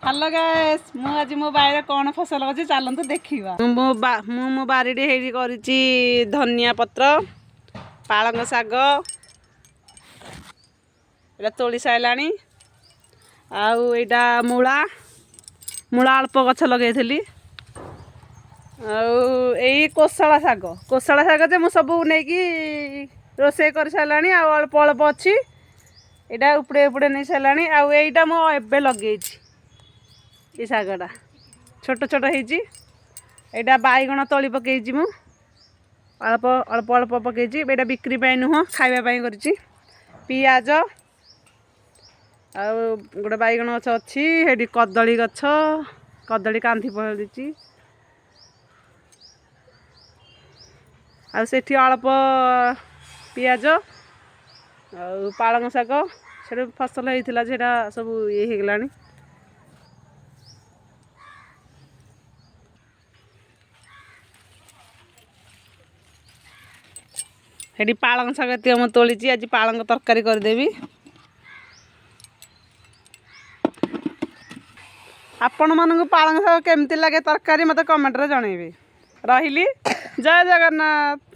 Hello guys मु आज मो बाइरे कौन फसल अच्छे चलतु देखा मो बारी करी धनिया पत्र पालंग शाग एटा तोली सारा आईटा मूला मूला अल्प गछ लगे कोशला शाग जे मु सब नहीं रोसे कर सारा अल्प अल्प अच्छी यहाँ उपड़े उपड़े नहीं सारा आईटा मुझे लगे ये शागटा छोट छोट होटा बैगण तली पकई मु अल्प अल्प अल्प पकई यहाँ बिक्री नुह खावाई कर पियाज आ गोटे बैगण गछ अच्छी कदली गछ कदली कांधी पड़ी आठी अल्प पियाज पालंग शाग से फसल होता सब ये होगला हेटी पालंग शाग एत तोली आज पालंग तरकारी करदेवी आपण मानक पालंग शाग केमती लगे तरकारी मत कमेंट रे जनइबे रहिली जय जगन्नाथ।